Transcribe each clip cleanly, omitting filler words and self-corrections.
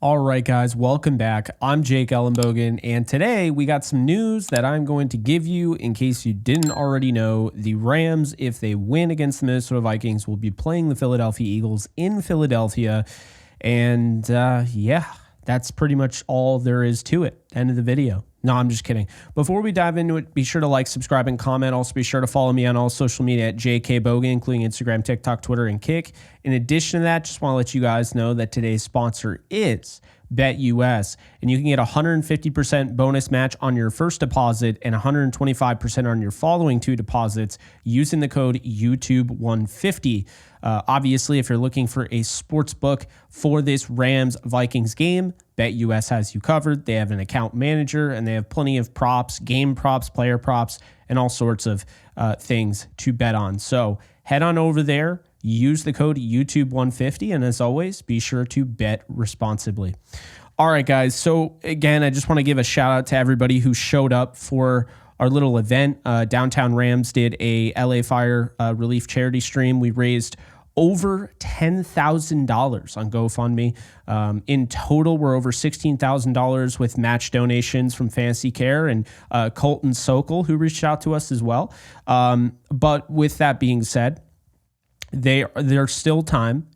All right, guys, welcome back. I'm Jake Ellenbogen, and today we got some news that I'm going to give you in case you didn't already know. The Rams, if they win against the Minnesota Vikings, will be playing the Philadelphia Eagles in Philadelphia. And yeah, that's pretty much all there is to it. End of the video. No, I'm just kidding. Before we dive into it, be sure to like, subscribe, and comment. Also, be sure to follow me on all social media at JKBogan, including Instagram, TikTok, Twitter, and Kick. In addition to that, just want to let you guys know that today's sponsor is BetUS, and you can get a 150% bonus match on your first deposit and 125% on your following two deposits using the code YouTube150. Obviously, if you're looking for a sports book for this Rams-Vikings game, BetUS has you covered. They have an account manager, and they have plenty of props, game props, player props, and all sorts of things to bet on. So head on over there, use the code YouTube150, and as always, be sure to bet responsibly. All right, guys. So again, I just want to give a shout out to everybody who showed up for our little event. Downtown Rams did a LA Fire relief charity stream. We raised over $10,000 on GoFundMe. In total, we're over $16,000 with match donations from Fantasy Care and Colton Sokol, who reached out to us as well. But with that being said, there's still time.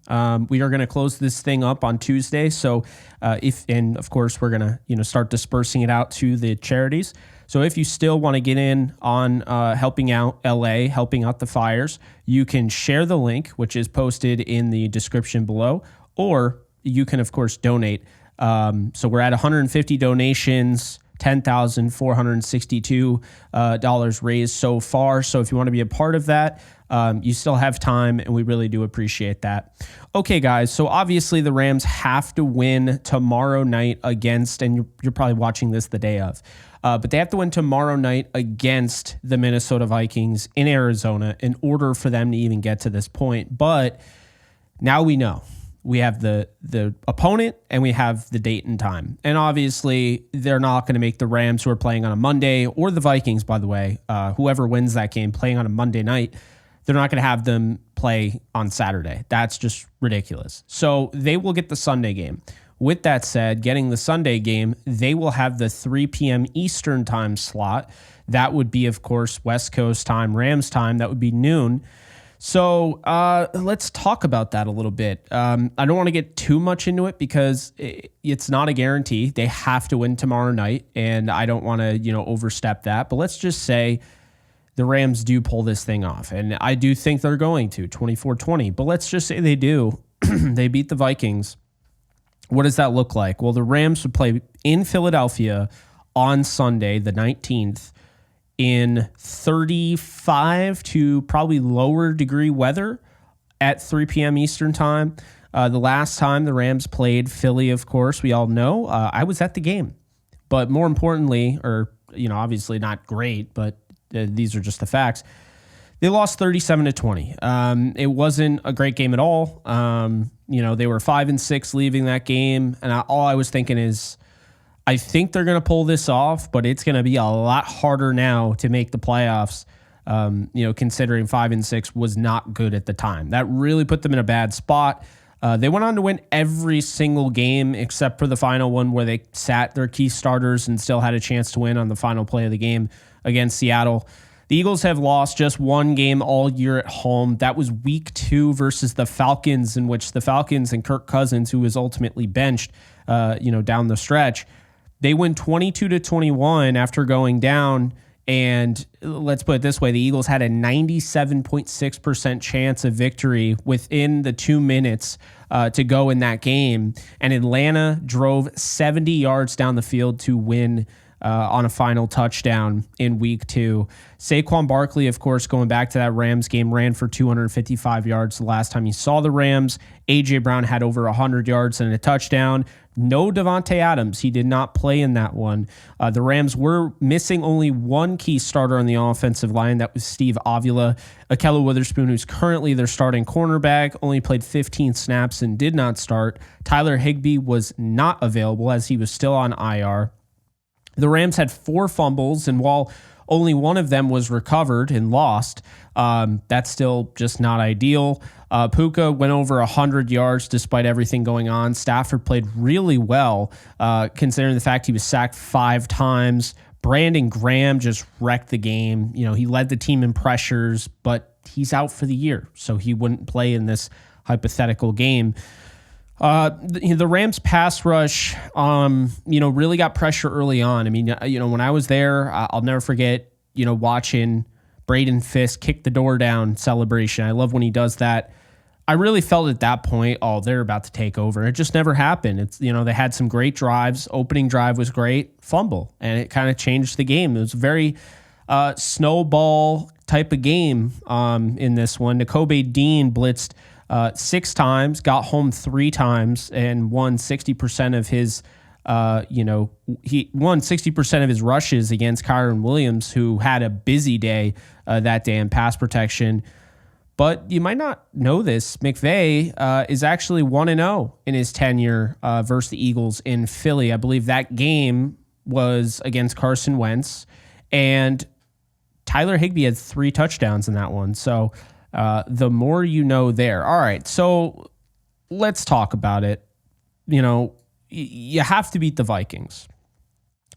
We are going to close this thing up on Tuesday. So and of course, we're going to start dispersing it out to the charities. So if you still want to get in on helping out LA, helping out the fires, you can share the link, which is posted in the description below, or you can, of course, donate. So we're at 150 donations, $10,462 raised so far. So if you want to be a part of that, you still have time, and we really do appreciate that. Okay, guys, so obviously the Rams have to win tomorrow night against, and you're probably watching this the day of, but they have to win tomorrow night against the Minnesota Vikings in Arizona in order for them to even get to this point. But now we know. We have the opponent, and we have the date and time. And obviously, they're not going to make the Rams, who are playing on a Monday, or the Vikings, by the way, whoever wins that game playing on a Monday night, they're not going to have them play on Saturday. That's just ridiculous. So they will get the Sunday game. With that said, getting the Sunday game, they will have the 3 p.m. Eastern time slot. That would be, of course, West Coast time, Rams time. That would be noon. So let's talk about that a little bit. I don't want to get too much into it because it's not a guarantee. They have to win tomorrow night, and I don't want to, overstep that. But let's just say the Rams do pull this thing off, and I do think they're going to 24-20. But let's just say they do. They beat the Vikings. What does that look like? Well, the Rams would play in Philadelphia on Sunday, the 19th, in 35 to probably lower degree weather at 3 p.m. Eastern time. The last time the Rams played Philly, of course, we all know, I was at the game. But more importantly, or, obviously not great, but these are just the facts, they lost 37-20. It wasn't a great game at all. They were 5-6 leaving that game. And all I was thinking is, I think they're going to pull this off, but it's going to be a lot harder now to make the playoffs, considering 5-6 was not good at the time. That really put them in a bad spot. They went on to win every single game except for the final one where they sat their key starters and still had a chance to win on the final play of the game against Seattle. The Eagles have lost just one game all year at home. That was week 2 versus the Falcons, in which the Falcons and Kirk Cousins, who was ultimately benched, down the stretch, they win 22-21 after going down. And let's put it this way, the Eagles had a 97.6% chance of victory within the 2 minutes to go in that game. And Atlanta drove 70 yards down the field to win on a final touchdown in week 2. Saquon Barkley, of course, going back to that Rams game, ran for 255 yards the last time he saw the Rams. A.J. Brown had over 100 yards and a touchdown. No Devontae Adams. He did not play in that one. The Rams were missing only one key starter on the offensive line. That was Steve Avila. Ahkello Witherspoon, who's currently their starting cornerback, only played 15 snaps and did not start. Tyler Higbee was not available as he was still on IR. The Rams had 4 fumbles, and while Only one of them was recovered and lost. That's still just not ideal. Puka went over 100 yards despite everything going on. Stafford played really well, considering the fact he was sacked 5 times. Brandon Graham just wrecked the game. He led the team in pressures, but he's out for the year, so he wouldn't play in this hypothetical game. The Rams pass rush, really got pressure early on. I mean, when I was there, I'll never forget, watching Braden Fisk kick the door down celebration. I love when he does that. I really felt at that point, they're about to take over. It just never happened. It's, they had some great drives. Opening drive was great. Fumble. And it kind of changed the game. It was a very snowball type of game in this one. Nakobe Dean blitzed 6 times, got home 3 times, and won 60% of his, he won 60% of his rushes against Kyron Williams, who had a busy day that day in pass protection. But you might not know this. McVay is actually 1-0 in his tenure versus the Eagles in Philly. I believe that game was against Carson Wentz, and Tyler Higbee had 3 touchdowns in that one. So the more you know there. All right, so let's talk about it. You have to beat the Vikings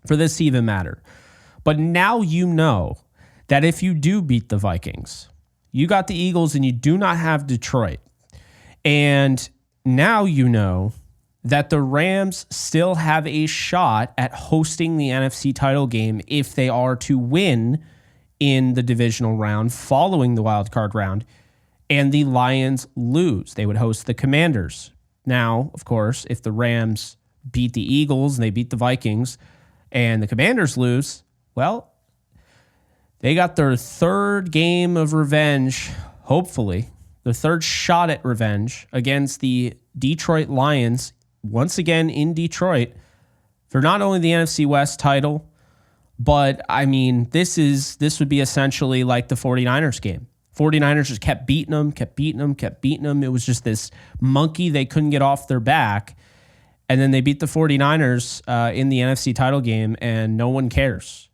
for this to even matter. But now you know that if you do beat the Vikings, you got the Eagles and you do not have Detroit. And now you know that the Rams still have a shot at hosting the NFC title game if they are to win in the divisional round following the wild card round, and the Lions lose. They would host the Commanders. Now, of course, if the Rams beat the Eagles and they beat the Vikings and the Commanders lose, well, they got their 3rd game of revenge, hopefully, their 3rd shot at revenge against the Detroit Lions, once again in Detroit, for not only the NFC West title, but, I mean, this would be essentially like the 49ers game. 49ers just kept beating them. It was just this monkey they couldn't get off their back. And then they beat the 49ers in the NFC title game, and no one cares.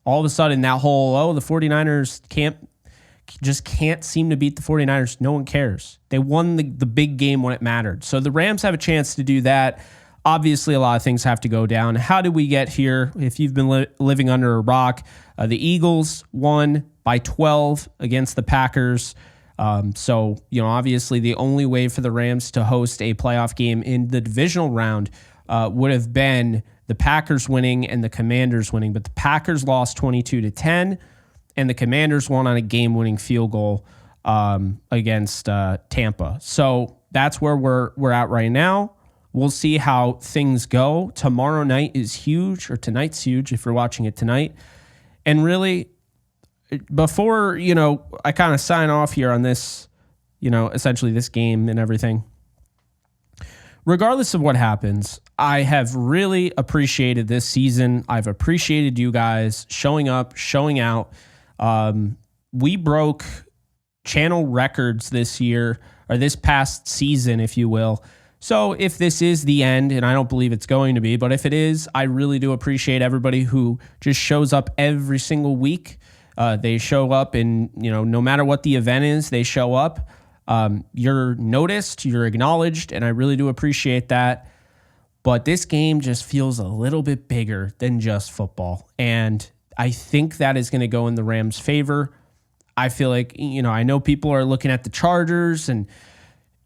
All of a sudden, that whole, the 49ers can't seem to beat the 49ers. No one cares. They won the big game when it mattered. So the Rams have a chance to do that. Obviously, a lot of things have to go down. How did we get here? If you've been living under a rock, the Eagles won by 12 against the Packers. So, obviously the only way for the Rams to host a playoff game in the divisional round would have been the Packers winning and the Commanders winning. But the Packers lost 22-10, and the Commanders won on a game-winning field goal against Tampa. So that's where we're at right now. We'll see how things go. Tomorrow night is huge, or tonight's huge if you're watching it tonight. And really, before, I kind of sign off here on this, essentially this game and everything, regardless of what happens, I have really appreciated this season. I've appreciated you guys showing up, showing out. We broke channel records this year, or this past season, if you will. So if this is the end, and I don't believe it's going to be, but if it is, I really do appreciate everybody who just shows up every single week. They show up, and no matter what the event is, they show up. You're noticed, you're acknowledged, and I really do appreciate that. But this game just feels a little bit bigger than just football, and I think that is going to go in the Rams' favor. I feel like, I know people are looking at the Chargers, and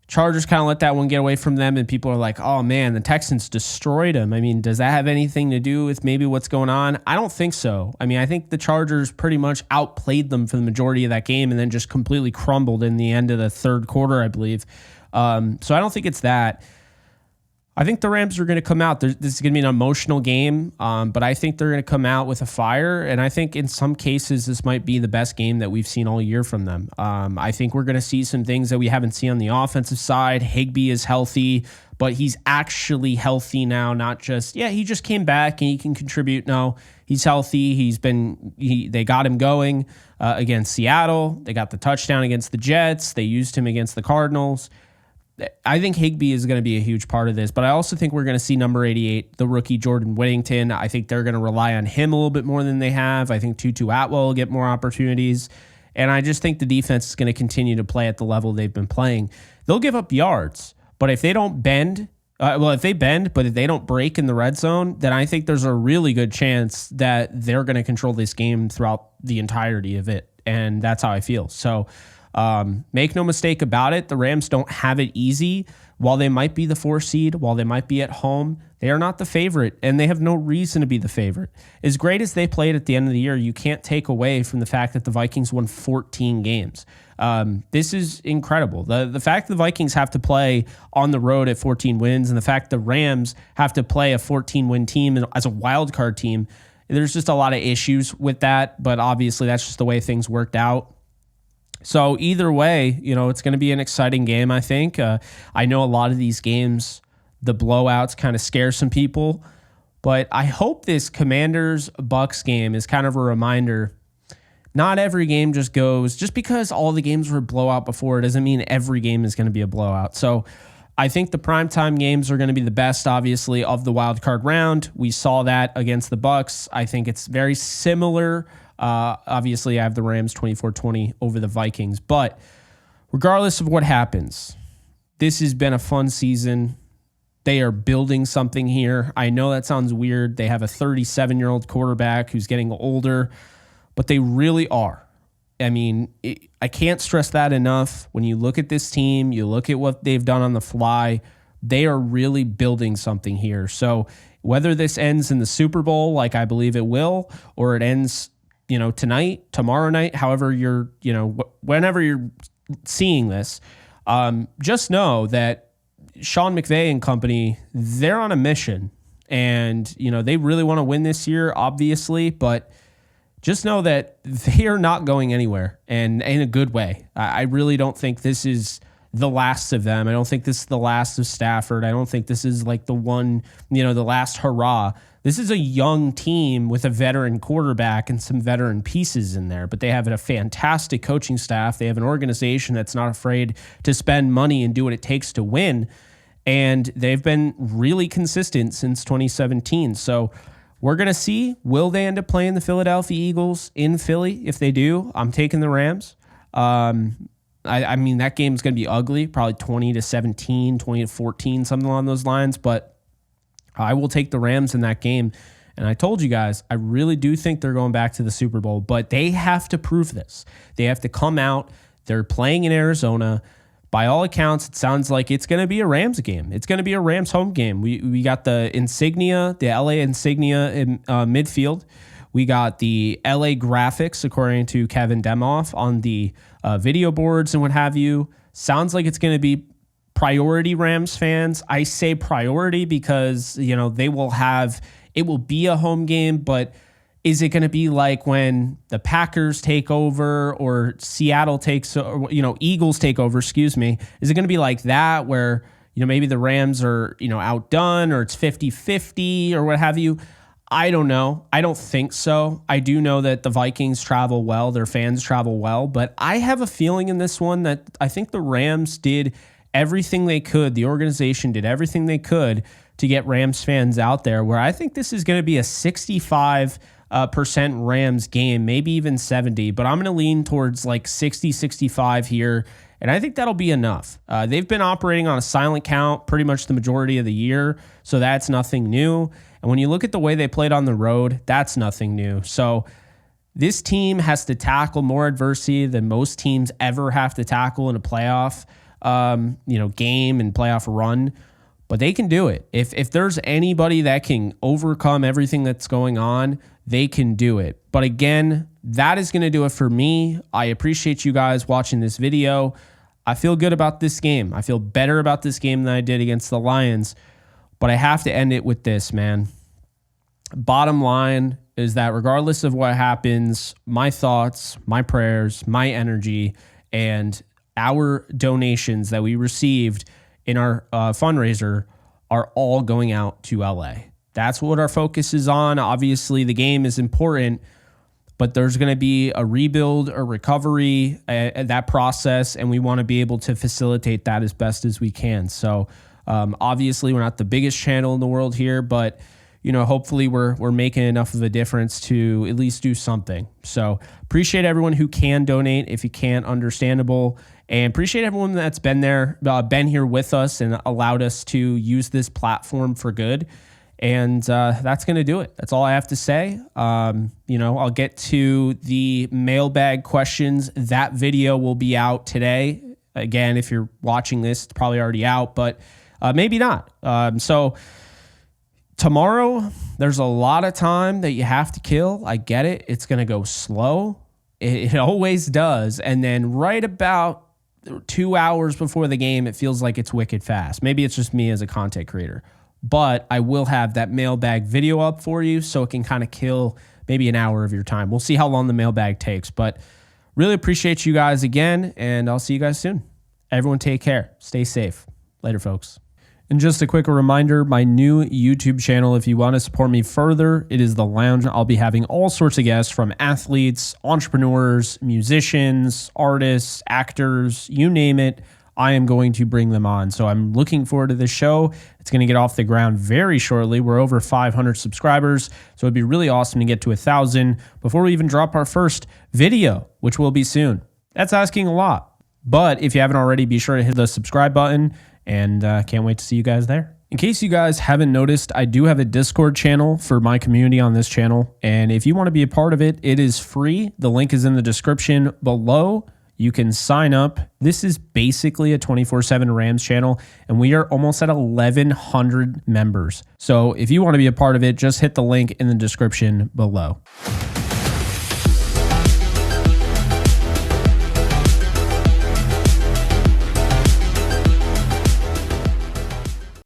Chargers kind of let that one get away from them, and people are like, oh man, the Texans destroyed them. I mean, does that have anything to do with maybe what's going on? I don't think so. I mean, I think the Chargers pretty much outplayed them for the majority of that game and then just completely crumbled in the end of the 3rd quarter, I believe. So I don't think it's that. I think the Rams are going to come out. This is going to be an emotional game, but I think they're going to come out with a fire, and I think in some cases this might be the best game that we've seen all year from them. I think we're going to see some things that we haven't seen on the offensive side. Higbee is healthy, but he's actually healthy now, not just, he just came back and he can contribute. No, he's healthy. They got him going against Seattle. They got the touchdown against the Jets. They used him against the Cardinals. I think Higbee is going to be a huge part of this, but I also think we're going to see number 88, the rookie Jordan Whittington. I think they're going to rely on him a little bit more than they have. I think Tutu Atwell will get more opportunities. And I just think the defense is going to continue to play at the level they've been playing. They'll give up yards, but if they don't bend, if they bend, but if they don't break in the red zone, then I think there's a really good chance that they're going to control this game throughout the entirety of it. And that's how I feel. So make no mistake about it. The Rams don't have it easy. While they might be the 4 seed, while they might be at home, they are not the favorite, and they have no reason to be the favorite. As great as they played at the end of the year, you can't take away from the fact that the Vikings won 14 games. This is incredible. The fact the Vikings have to play on the road at 14 wins, and the fact the Rams have to play a 14-win team as a wild card team, there's just a lot of issues with that, but obviously that's just the way things worked out. So either way, it's going to be an exciting game, I think. I know a lot of these games, the blowouts kind of scare some people, but I hope this Commanders-Bucks game is kind of a reminder. Not every game just because all the games were a blowout before, it doesn't mean every game is going to be a blowout. So I think the primetime games are going to be the best, obviously, of the wild card round. We saw that against the Bucks. I think it's very similar. Obviously, I have the Rams 24-20 over the Vikings. But regardless of what happens, this has been a fun season. They are building something here. I know that sounds weird. They have a 37-year-old quarterback who's getting older, but they really are. I mean, I can't stress that enough. When you look at this team, you look at what they've done on the fly, they are really building something here. So whether this ends in the Super Bowl, like I believe it will, or it ends tonight, tomorrow night, however whenever you're seeing this, just know that Sean McVay and company, they're on a mission, and they really want to win this year, obviously, but just know that they are not going anywhere, and in a good way. I really don't think this is the last of them. I don't think this is the last of Stafford. I don't think this is like the one, the last hurrah. This is a young team with a veteran quarterback and some veteran pieces in there, but they have a fantastic coaching staff. They have an organization that's not afraid to spend money and do what it takes to win, and they've been really consistent since 2017. So we're going to see, will they end up playing the Philadelphia Eagles in Philly? If they do, I'm taking the Rams. I mean, that game's going to be ugly, probably 20-17, 20-14, something along those lines, but I will take the Rams in that game. And I told you guys, I really do think they're going back to the Super Bowl, but they have to prove this. They have to come out. They're playing in Arizona. By all accounts, it sounds like it's going to be a Rams game. It's going to be a Rams home game. We got the insignia, the LA insignia in midfield. We got the LA graphics, according to Kevin Demoff, on the video boards and what have you. Sounds like it's going to be priority Rams fans. I say priority because, they will have, it will be a home game, but is it going to be like when the Packers take over or Seattle takes, or, Eagles take over, excuse me? Is it going to be like that where, maybe the Rams are, outdone, or it's 50-50 or what have you? I don't know. I don't think so. I do know that the Vikings travel well, their fans travel well, but I have a feeling in this one that I think the Rams did everything they could. The organization did everything they could to get Rams fans out there, where I think this is going to be a 65% Rams game, maybe even 70, but I'm going to lean towards like 60-65 here, and I think that'll be enough. They've been operating on a silent count pretty much the majority of the year, so that's nothing new. And when you look at the way they played on the road, that's nothing new. So this team has to tackle more adversity than most teams ever have to tackle in a playoff game and playoff run, but they can do it. If there's anybody that can overcome everything that's going on, they can do it. But again, that is going to do it for me. I appreciate you guys watching this video. I feel good about this game. I feel better about this game than I did against the Lions, but I have to end it with this, man. Bottom line is that regardless of what happens, my thoughts, my prayers, my energy, and our donations that we received in our fundraiser are all going out to LA. That's what our focus is on. Obviously, the game is important, but there's going to be a rebuild or recovery, that process, and we want to be able to facilitate that as best as we can. So obviously we're not the biggest channel in the world here, but hopefully we're making enough of a difference to at least do something. So appreciate everyone who can donate. If you can't, understandable. And appreciate everyone that's been here with us and allowed us to use this platform for good. And that's going to do it. That's all I have to say. I'll get to the mailbag questions. That video will be out today. Again, if you're watching this, it's probably already out, but maybe not. So tomorrow, there's a lot of time that you have to kill. I get it. It's going to go slow. It always does. And then right about 2 hours before the game, it feels like it's wicked fast. Maybe it's just me as a content creator, but I will have that mailbag video up for you so it can kind of kill maybe an hour of your time. We'll see how long the mailbag takes, but really appreciate you guys again, and I'll see you guys soon. Everyone take care. Stay safe. Later, folks. And just a quick reminder, my new YouTube channel, if you want to support me further, it is The Lounge. I'll be having all sorts of guests from athletes, entrepreneurs, musicians, artists, actors, you name it. I am going to bring them on. So I'm looking forward to this show. It's going to get off the ground very shortly. We're over 500 subscribers. So it'd be really awesome to get to 1,000 before we even drop our first video, which will be soon. That's asking a lot. But if you haven't already, be sure to hit the subscribe button, and can't wait to see you guys there. In case you guys haven't noticed, I do have a Discord channel for my community on this channel. And if you want to be a part of it, it is free. The link is in the description below. You can sign up. This is basically a 24/7 Rams channel, and we are almost at 1,100 members. So if you want to be a part of it, just hit the link in the description below.